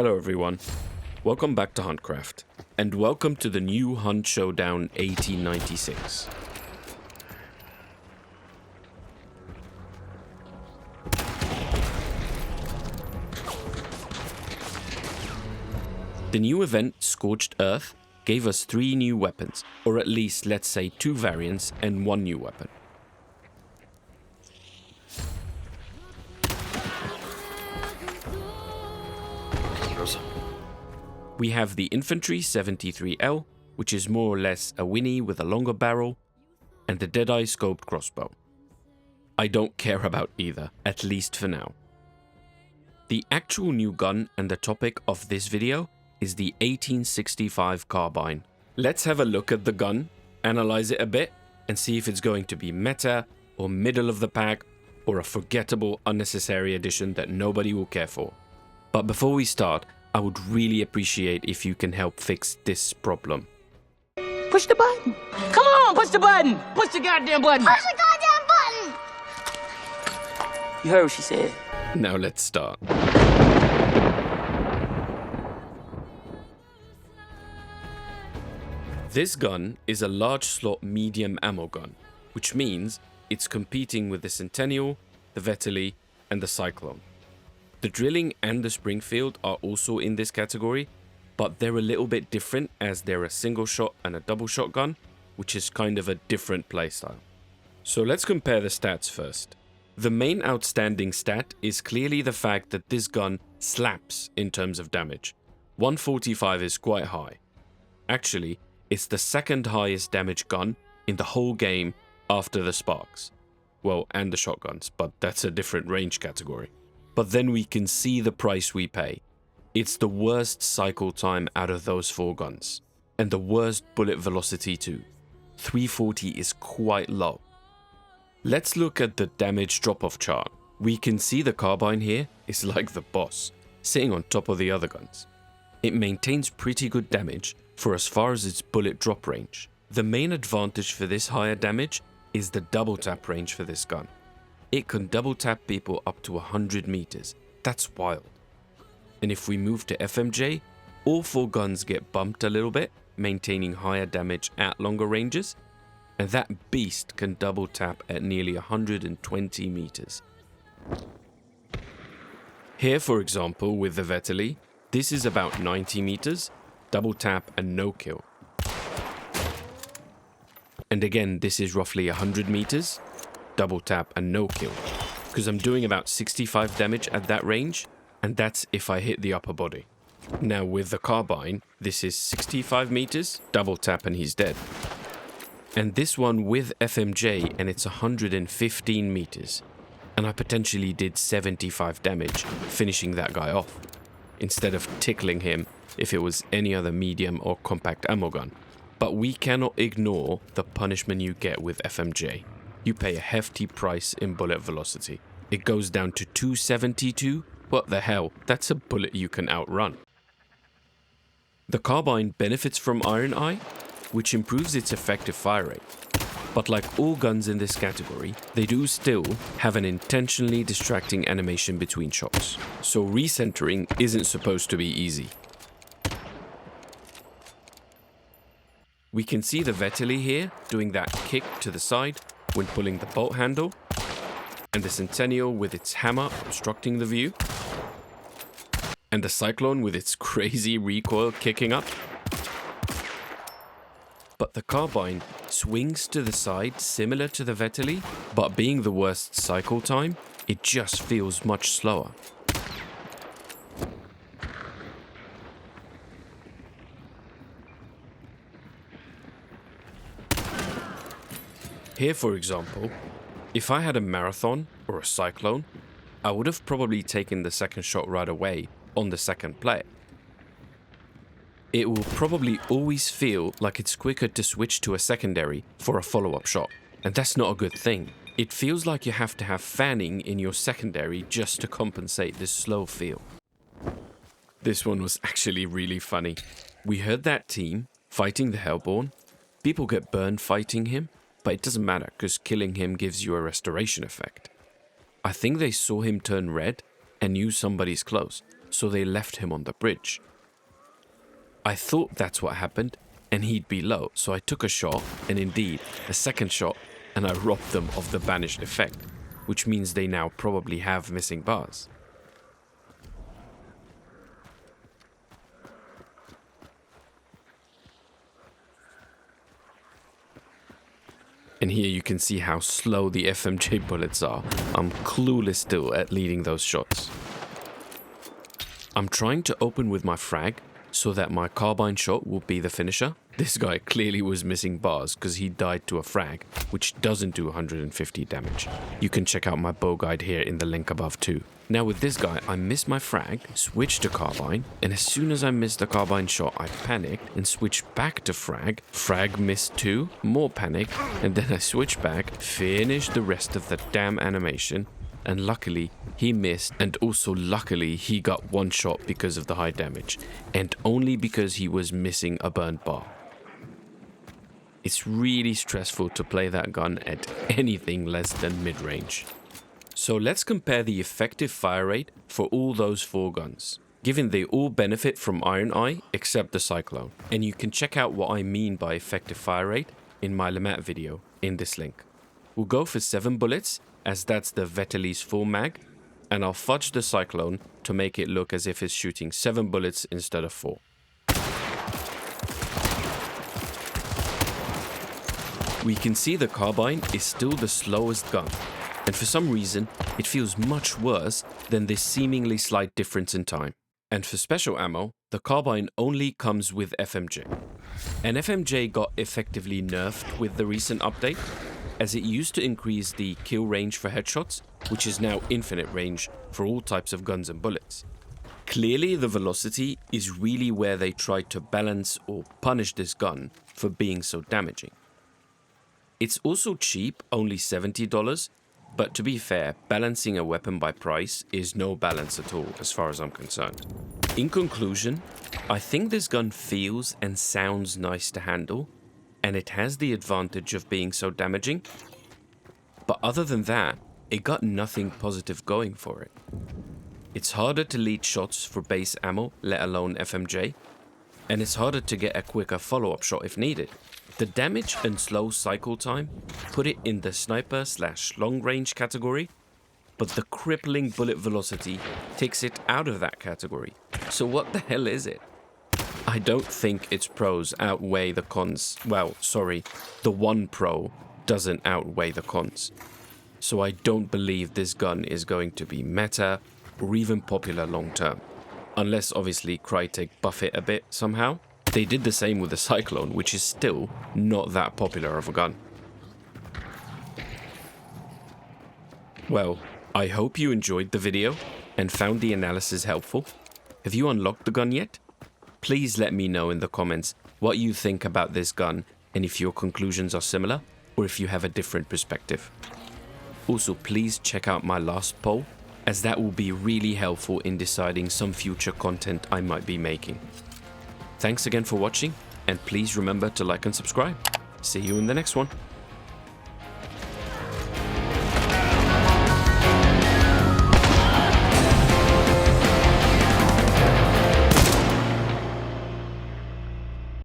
Hello everyone, welcome back to Huntcraft, and welcome to the new Hunt Showdown 1896. The new event, Scorched Earth, gave us 3 new weapons, or at least let's say 2 variants and 1 new weapon. We have the Infantry 73L, which is more or less a Winnie with a longer barrel, and the Deadeye scoped crossbow. I don't care about either, at least for now. The actual new gun and the topic of this video is the 1865 Carbine. Let's have a look at the gun, analyze it a bit, and see if it's going to be meta, or middle of the pack, or a forgettable, unnecessary addition that nobody will care for. But before we start, I would really appreciate if you can help fix this problem. Push the button. Come on, push the button. Push the goddamn button. Push the goddamn button! You heard what she said. Now let's start. This gun is a large slot medium ammo gun, which means it's competing with the Centennial, the Vetterli, and the Cyclone. The Drilling and the Springfield are also in this category, but they're a little bit different as they're a single shot and a double shot gun, which is kind of a different playstyle. So let's compare the stats first. The main outstanding stat is clearly the fact that this gun slaps in terms of damage. 145 is quite high. Actually, it's the second highest damage gun in the whole game after the Sparks. Well, and the shotguns, but that's a different range category. But then we can see the price we pay. It's the worst cycle time out of those 4 guns. And the worst bullet velocity too. 340 is quite low. Let's look at the damage drop-off chart. We can see the Carbine here is like the boss, sitting on top of the other guns. It maintains pretty good damage for as far as its bullet drop range. The main advantage for this higher damage is the double tap range for this gun. It can double tap people up to 100 meters. That's wild. And if we move to FMJ, all 4 guns get bumped a little bit, maintaining higher damage at longer ranges, and that beast can double tap at nearly 120 meters. Here, for example, with the Vetterli, this is about 90 meters, double tap and no kill. And again, this is roughly 100 meters, double tap and no kill, because I'm doing about 65 damage at that range, and that's if I hit the upper body. Now with the Carbine, this is 65 meters, double tap and he's dead. And this one with FMJ, and it's 115 meters, and I potentially did 75 damage finishing that guy off, instead of tickling him if it was any other medium or compact ammo gun. But we cannot ignore the punishment you get with FMJ. You pay a hefty price in bullet velocity. It goes down to 272. What the hell? That's a bullet you can outrun. The Carbine benefits from Iron Eye, which improves its effective fire rate. But like all guns in this category, they do still have an intentionally distracting animation between shots. So recentering isn't supposed to be easy. We can see the Vetterli here doing that kick to the side when pulling the bolt handle, and the Centennial with its hammer obstructing the view, and the Cyclone with its crazy recoil kicking up. But the Carbine swings to the side similar to the Vetterli, but being the worst cycle time, it just feels much slower. Here, for example, if I had a Marathon or a Cyclone, I would have probably taken the second shot right away on the second play. It will probably always feel like it's quicker to switch to a secondary for a follow-up shot, and that's not a good thing. It feels like you have to have fanning in your secondary just to compensate this slow feel. This one was actually really funny. We heard that team fighting the Hellborn. People get burned fighting him, but it doesn't matter because killing him gives you a restoration effect. I think they saw him turn red and knew somebody's close, so they left him on the bridge. I thought that's what happened, and he'd be low, so I took a shot, and indeed, a second shot, and I robbed them of the banished effect, which means they now probably have missing bars. And here you can see how slow the FMJ bullets are. I'm clueless still at leading those shots. I'm trying to open with my frag so that my carbine shot will be the finisher. This guy clearly was missing bars because he died to a frag, which doesn't do 150 damage. You can check out my bow guide here in the link above too. Now with this guy, I missed my frag, switched to carbine, and as soon as I missed the carbine shot, I panicked and switched back to frag. Frag missed too, more panic, and then I switched back, finished the rest of the damn animation, and luckily he missed, and also luckily he got one shot because of the high damage, and only because he was missing a burnt bar. It's really stressful to play that gun at anything less than mid-range. So let's compare the effective fire rate for all those 4 guns, given they all benefit from Iron Eye except the Cyclone. And you can check out what I mean by effective fire rate in my Lamette video in this link. We'll go for 7 bullets, as that's the Veteli's full mag, and I'll fudge the Cyclone to make it look as if it's shooting 7 bullets instead of 4. We can see the Carbine is still the slowest gun, and for some reason it feels much worse than this seemingly slight difference in time. And for special ammo, the Carbine only comes with FMJ. And FMJ got effectively nerfed with the recent update, as it used to increase the kill range for headshots, which is now infinite range for all types of guns and bullets. Clearly the velocity is really where they tried to balance or punish this gun for being so damaging. It's also cheap, only $70, but to be fair, balancing a weapon by price is no balance at all as far as I'm concerned. In conclusion, I think this gun feels and sounds nice to handle, and it has the advantage of being so damaging, but other than that, it got nothing positive going for it. It's harder to lead shots for base ammo, let alone FMJ, and it's harder to get a quicker follow-up shot if needed. The damage and slow cycle time put it in the sniper/long range category, but the crippling bullet velocity takes it out of that category. So what the hell is it? I don't think its pros outweigh the cons. Well, sorry, the one pro doesn't outweigh the cons. So I don't believe this gun is going to be meta or even popular long term. Unless obviously Crytek buff it a bit somehow. They did the same with the Cyclone, which is still not that popular of a gun. Well, I hope you enjoyed the video and found the analysis helpful. Have you unlocked the gun yet? Please let me know in the comments what you think about this gun and if your conclusions are similar or if you have a different perspective. Also, please check out my last poll, as that will be really helpful in deciding some future content I might be making. Thanks again for watching, and please remember to like and subscribe. See you in the next one.